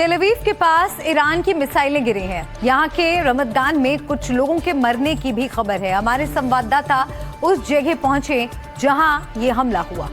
तेल अवीव के पास ईरान की मिसाइलें गिरी हैं। यहाँ के रमदान में कुछ लोगों के मरने की भी खबर है। हमारे संवाददाता उस जगह पहुंचे जहां ये हमला हुआ।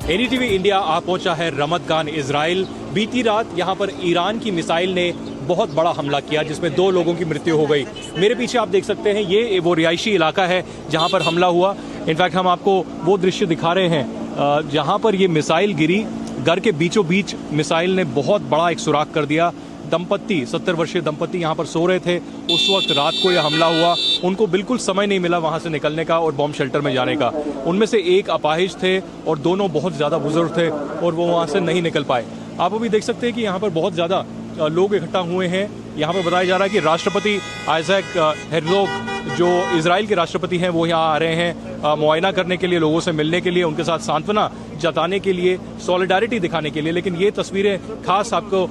एनडीटीवी इंडिया आ पहुंचा है रमदान इजराइल। बीती रात यहां पर ईरान की मिसाइल ने बहुत बड़ा हमला किया जिसमें 2 लोगों की मृत्यु हो गई। मेरे पीछे आप देख सकते हैं ये वो रिहायशी इलाका है जहां पर हमला हुआ। इनफैक्ट हम आपको वो दृश्य दिखा रहे हैं जहां पर ये मिसाइल गिरी। घर के बीचों बीच मिसाइल ने बहुत बड़ा एक सुराख कर दिया। दंपत्ति 70 वर्षीय दंपत्ति यहाँ पर सो रहे थे। उस वक्त रात को यह हमला हुआ। उनको बिल्कुल समय नहीं मिला वहाँ से निकलने का और बॉम्ब शेल्टर में जाने का। उनमें से एक अपाहिज थे और दोनों बहुत ज़्यादा बुजुर्ग थे और वो वहाँ से नहीं निकल पाए। आप अभी देख सकते हैं कि यहाँ पर बहुत ज़्यादा लोग इकट्ठा हुए हैं। यहाँ पर बताया जा रहा है कि राष्ट्रपति आइजैक हेrzog जो इजराइल के राष्ट्रपति हैं वो यहाँ आ रहे हैं मुआयना करने के लिए, लोगों से मिलने के लिए, उनके साथ सांत्वना जताने के लिए, सॉलिडारिटी दिखाने के लिए। लेकिन ये तस्वीरें खास आपको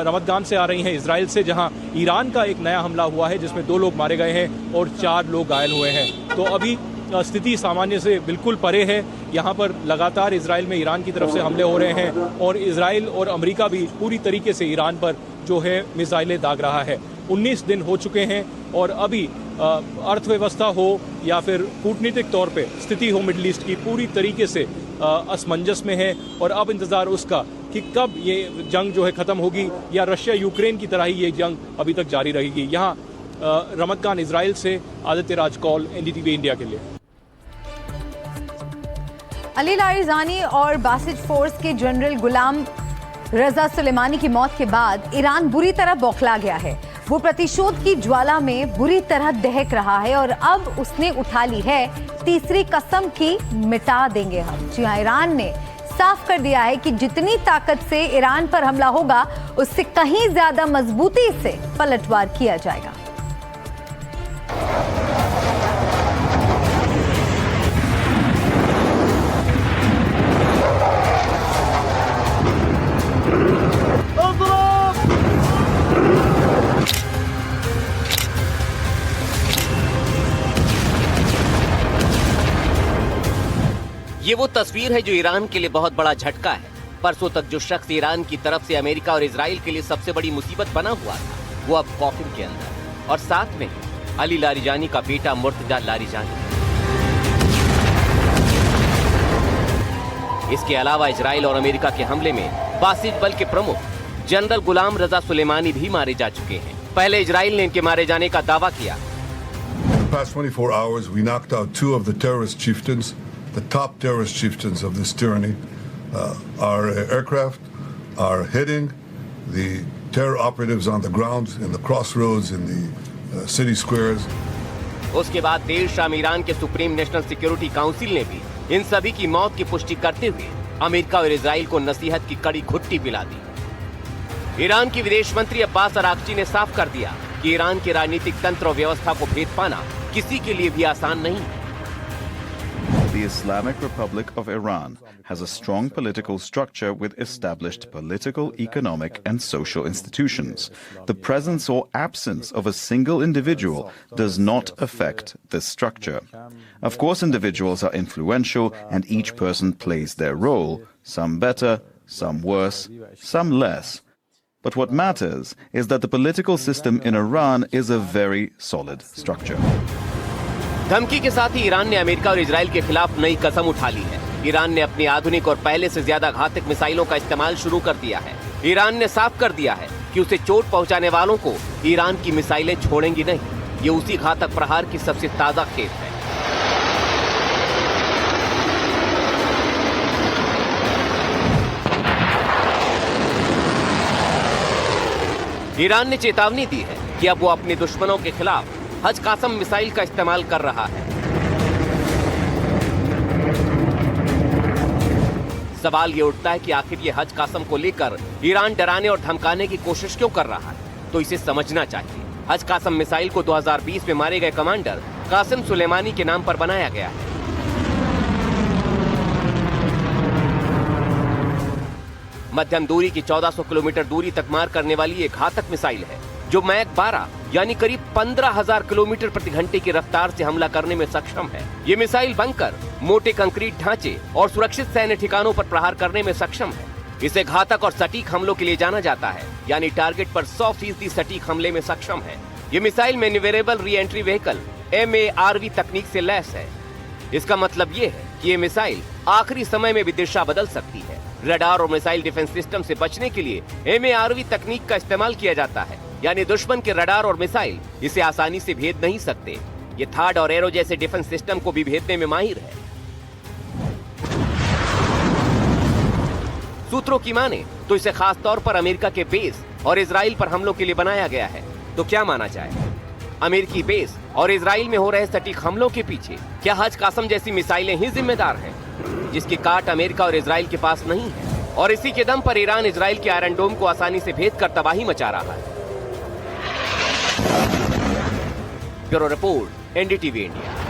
रमदान से आ रही हैं, इजराइल से, जहां ईरान का एक नया हमला हुआ है जिसमें 2 लोग मारे गए हैं और 4 लोग घायल हुए हैं। तो अभी स्थिति सामान्य से बिल्कुल परे है। यहाँ पर लगातार इजराइल में ईरान की तरफ से हमले हो रहे हैं और इजराइल और अमेरिका भी पूरी तरीके से ईरान पर जो है मिसाइलें दाग रहा है। 19 दिन हो चुके हैं और अभी अर्थव्यवस्था हो या फिर कूटनीतिक तौर पे स्थिति हो मिडिल ईस्ट की, पूरी तरीके से असमंजस में है। और अब इंतजार उसका कि कब ये जंग जो है खत्म होगी या रशिया यूक्रेन की तरह ही ये जंग अभी तक जारी रहेगी। यहाँ रमदान इजराइल से आदित्य राज कौल, एनडीटीवी इंडिया के लिए। अली लारिजानी और बासिज फोर्स के जनरल गुलाम रजा सुलेमानी की मौत के बाद ईरान बुरी तरह बौखला गया है। वो प्रतिशोध की ज्वाला में बुरी तरह दहक रहा है और अब उसने उठा ली है तीसरी कसम की मिटा देंगे हम। जी हाँ, ईरान ने साफ कर दिया है कि जितनी ताकत से ईरान पर हमला होगा उससे कहीं ज्यादा मजबूती से पलटवार किया जाएगा। ये वो तस्वीर है जो ईरान के लिए बहुत बड़ा झटका है। परसों तक जो शख्स ईरान की तरफ से अमेरिका और इजराइल के लिए सबसे बड़ी मुसीबत बना हुआ था, वो अब कॉफिन के अंदर, और साथ में अली लारिजानी का बेटा मुर्तजा लारिजानी। इसके अलावा इजराइल और अमेरिका के हमले में बासिज बल के प्रमुख जनरल गुलाम रजा सुलेमानी भी मारे जा चुके हैं। पहले इजराइल ने इनके मारे जाने का दावा किया। Past 24 hours, we knocked out 2 of the terrorist chieftains, the top terrorist chieftains of this tyranny. Our aircraft are hitting the terror operatives on the ground, in the crossroads, in the city squares. उसके बाद देर शाम Iran के supreme national security council ने भी इन सभी की मौत की पुष्टि करते हुए अमेरिका और इजराइल को नसीहत की कड़ी घुट्टी पिला दी। ईरान की विदेश मंत्री अब्बास अराक्ची ने साफ कर दिया कि ईरान के राजनीतिक तंत्र और व्यवस्था को भेद पाना किसी के लिए भी आसान नहीं है। The Islamic Republic of Iran has a strong political structure with established political, economic, and social institutions. The presence or absence of a single individual does not affect this structure. Of course, individuals are influential and each person plays their role, some better, some worse, some less. But what matters is that the political system in Iran is a very solid structure. धमकी के साथ ही Iran ने America और Israel के खिलाफ नई कसम उठा ली है। ईरान ने अपनी आधुनिक और पहले से ज्यादा घातक मिसाइलों का इस्तेमाल शुरू कर दिया है। ईरान ने साफ कर दिया है कि उसे चोट पहुंचाने वालों को ईरान की मिसाइलें छोड़ेंगी नहीं। ये उसी घातक प्रहार की सबसे ताजा खेप है। ईरान ने चेतावनी दी है कि अब वो अपने दुश्मनों के खिलाफ हज कासम मिसाइल का इस्तेमाल कर रहा है। सवाल ये उठता है कि आखिर ये हज कासम को लेकर ईरान डराने और धमकाने की कोशिश क्यों कर रहा है? तो इसे समझना चाहिए। हज कासम मिसाइल को 2020 में मारे गए कमांडर कासिम सुलेमानी के नाम पर बनाया गया है। मध्यम दूरी की 1400 किलोमीटर दूरी तक मार करने वाली ये घातक मिसाइल है जो मैक 12 यानी करीब 15,000 किलोमीटर प्रति घंटे की रफ्तार से हमला करने में सक्षम है। ये मिसाइल बंकर, मोटे कंक्रीट ढांचे और सुरक्षित सैन्य ठिकानों पर प्रहार करने में सक्षम है। इसे घातक और सटीक हमलों के लिए जाना जाता है, यानी टारगेट पर 100% सटीक हमले में सक्षम है। ये missile manoeuvrable re entry vehicle MARV तकनीक से लैस है। इसका मतलब ये है कि ये मिसाइल आखिरी समय में भी दिशा बदल सकती है। रडार और मिसाइल डिफेंस सिस्टम से बचने के लिए MARV तकनीक का इस्तेमाल किया जाता है, यानी दुश्मन के रडार और मिसाइल इसे आसानी से भेद नहीं सकते। ये थाड और एरो जैसे डिफेंस सिस्टम को भी भेदने में माहिर है। सूत्रों की माने तो इसे खास तौर पर अमेरिका के बेस और इजराइल पर हमलों के लिए बनाया गया है। तो क्या माना जाए, अमेरिकी बेस और इजराइल में हो रहे सटीक हमलों के पीछे क्या हज कासम जैसी मिसाइलें ही जिम्मेदार हैं, जिसकी काट अमेरिका और इजराइल के पास नहीं है, और इसी के दम पर ईरान इजराइल के आयरन डोम को आसानी से भेद कर तबाही मचा रहा है। Bureau report, NDTV India.